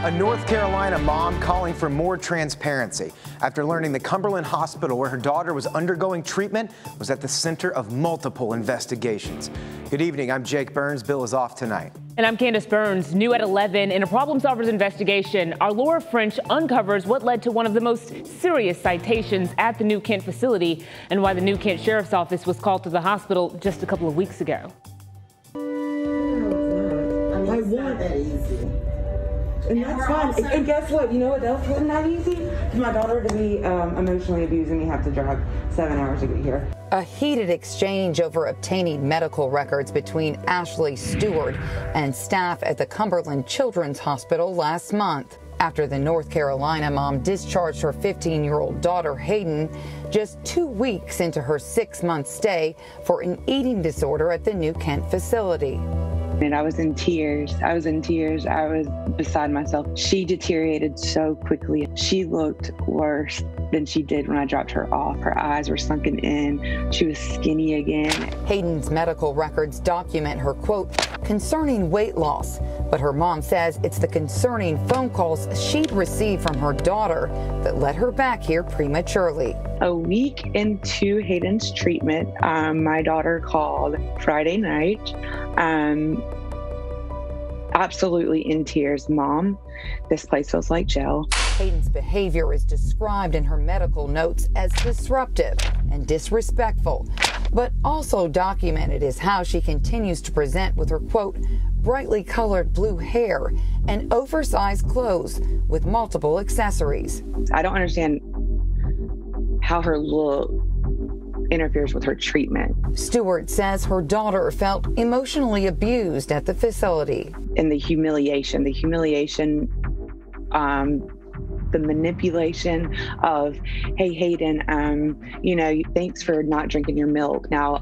A North Carolina mom calling for more transparency after learning the Cumberland Hospital where her daughter was undergoing treatment was at the center of multiple investigations. Good evening, I'm Jake Burns. Bill is off tonight. And I'm Candace Burns. New at 11, in a Problem Solvers investigation, our Laura French uncovers what led to one of the most serious citations at the New Kent facility and why the New Kent Sheriff's Office was called to the hospital just a couple of weeks ago. I want that easy. And that's fine. And guess what? You know what else wasn't that easy? For my daughter to be emotionally abusing me, have to drive 7 hours to get here. A heated exchange over obtaining medical records between Ashley Stewart and staff at the Cumberland Children's Hospital last month, after the North Carolina mom discharged her 15-year-old daughter, Hayden, just 2 weeks into her 6-month stay for an eating disorder at the New Kent facility. And I was in tears. I was beside myself. She deteriorated so quickly. She looked worse than she did when I dropped her off. Her eyes were sunken in. She was skinny again. Hayden's medical records document her, quote, concerning weight loss. But her mom says it's the concerning phone calls she'd received from her daughter that led her back here prematurely. A week into Hayden's treatment, my daughter called Friday night, absolutely in tears. Mom, this place feels like jail. Hayden's behavior is described in her medical notes as disruptive and disrespectful, but also documented as how she continues to present with her, quote, brightly colored blue hair and oversized clothes with multiple accessories. I don't understand how her look interferes with her treatment. Stewart says her daughter felt emotionally abused at the facility. And the humiliation, the manipulation of, hey, Hayden, thanks for not drinking your milk. Now,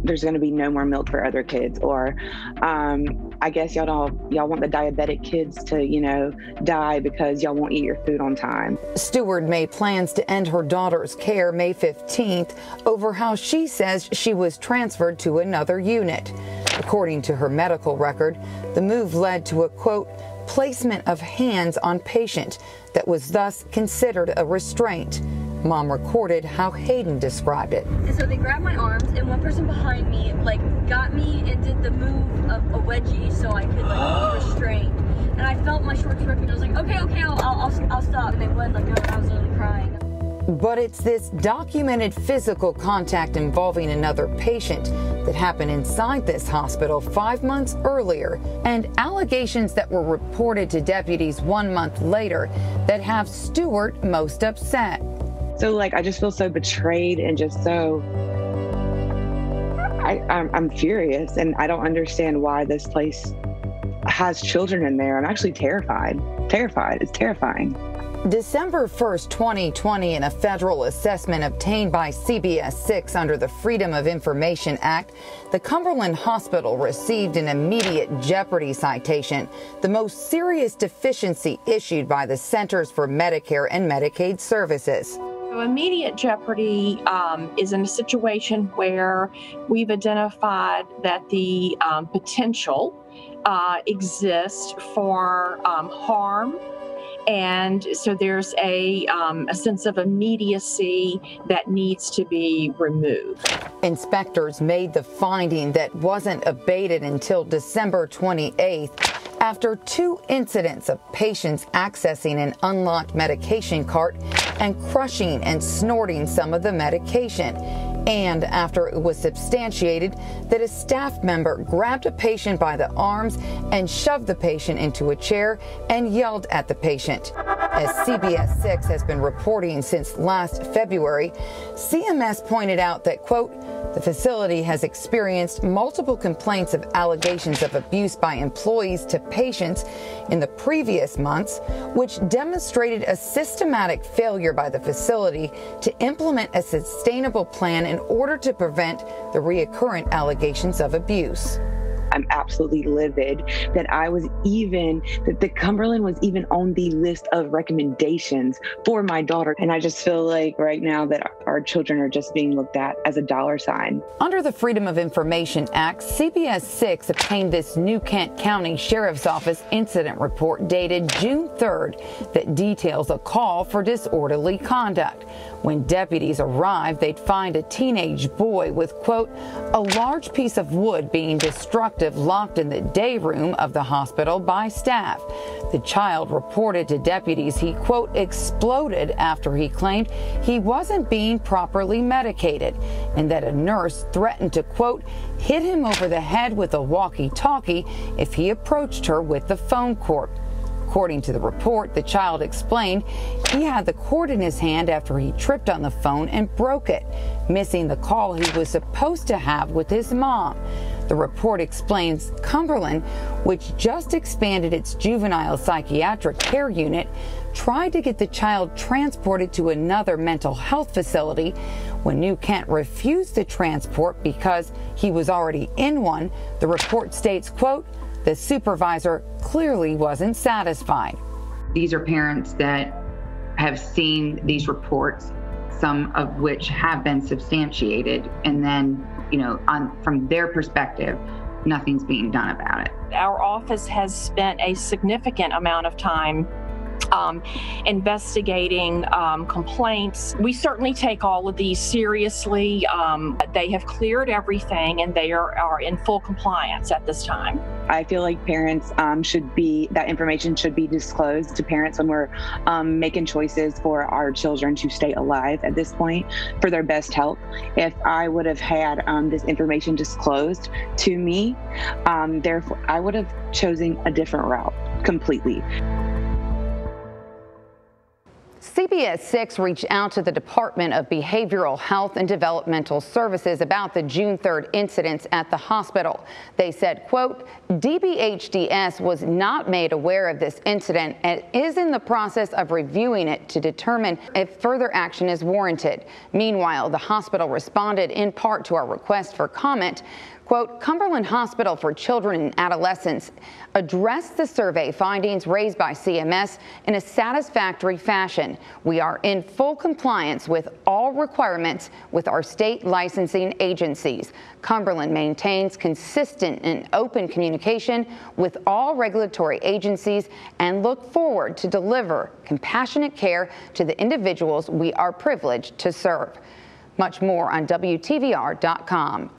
there's going to be no more milk for other kids. Or I guess y'all want the diabetic kids to, die because y'all won't eat your food on time. Stewart made plans to end her daughter's care May 15th over how she says she was transferred to another unit. According to her medical record, the move led to a, quote, placement of hands on patient that was thus considered a restraint. Mom recorded how Hayden described it. And so they grabbed my arms, and one person behind me, got me and did the move of a wedgie so I could, be restrained. And I felt my shorts ripping. I was like, okay, I'll stop. And they would, and I was literally crying. But it's this documented physical contact involving another patient that happened inside this hospital 5 months earlier, and allegations that were reported to deputies 1 month later that have Stewart most upset. So, I just feel so betrayed and just so, I'm furious, and I don't understand why this place has children in there. I'm actually terrified. It's terrifying. December 1st, 2020, in a federal assessment obtained by CBS 6 under the Freedom of Information Act, the Cumberland Hospital received an immediate jeopardy citation, the most serious deficiency issued by the Centers for Medicare and Medicaid Services. So immediate jeopardy is in a situation where we've identified that the potential exists for harm. And so there's a sense of immediacy that needs to be removed. Inspectors made the finding that wasn't abated until December 28th after 2 incidents of patients accessing an unlocked medication cart and crushing and snorting some of the medication. And after it was substantiated that a staff member grabbed a patient by the arms and shoved the patient into a chair and yelled at the patient. As CBS 6 has been reporting since last February, CMS pointed out that, quote, the facility has experienced multiple complaints of allegations of abuse by employees to patients in the previous months, which demonstrated a systematic failure by the facility to implement a sustainable plan in order to prevent the reoccurrent allegations of abuse. I'm absolutely livid that the Cumberland was even on the list of recommendations for my daughter. And I just feel like right now that our children are just being looked at as a dollar sign. Under the Freedom of Information Act, CBS 6 obtained this New Kent County Sheriff's Office incident report dated June 3rd that details a call for disorderly conduct. When deputies arrived, they'd find a teenage boy with, quote, a large piece of wood being destructive locked in the day room of the hospital by staff. The child reported to deputies he, quote, exploded after he claimed he wasn't being properly medicated and that a nurse threatened to, quote, hit him over the head with a walkie-talkie if he approached her with the phone cord. According to the report, the child explained he had the cord in his hand after he tripped on the phone and broke it, missing the call he was supposed to have with his mom. The report explains Cumberland, which just expanded its juvenile psychiatric care unit, tried to get the child transported to another mental health facility. When New Kent refused the transport because he was already in one, the report states, quote, the supervisor clearly wasn't satisfied. These are parents that have seen these reports, some of which have been substantiated, and then, from their perspective, nothing's being done about it. Our office has spent a significant amount of time investigating complaints. We certainly take all of these seriously. They have cleared everything and they are in full compliance at this time. I feel like parents that information should be disclosed to parents when we're making choices for our children to stay alive at this point for their best health. If I would have had this information disclosed to me, therefore I would have chosen a different route completely. CBS 6 reached out to the Department of Behavioral Health and Developmental Services about the June 3rd incidents at the hospital. They said, quote, DBHDS was not made aware of this incident and is in the process of reviewing it to determine if further action is warranted. Meanwhile, the hospital responded in part to our request for comment. Quote, Cumberland Hospital for Children and Adolescents addressed the survey findings raised by CMS in a satisfactory fashion. We are in full compliance with all requirements with our state licensing agencies. Cumberland maintains consistent and open communication with all regulatory agencies and look forward to deliver compassionate care to the individuals we are privileged to serve. Much more on WTVR.com.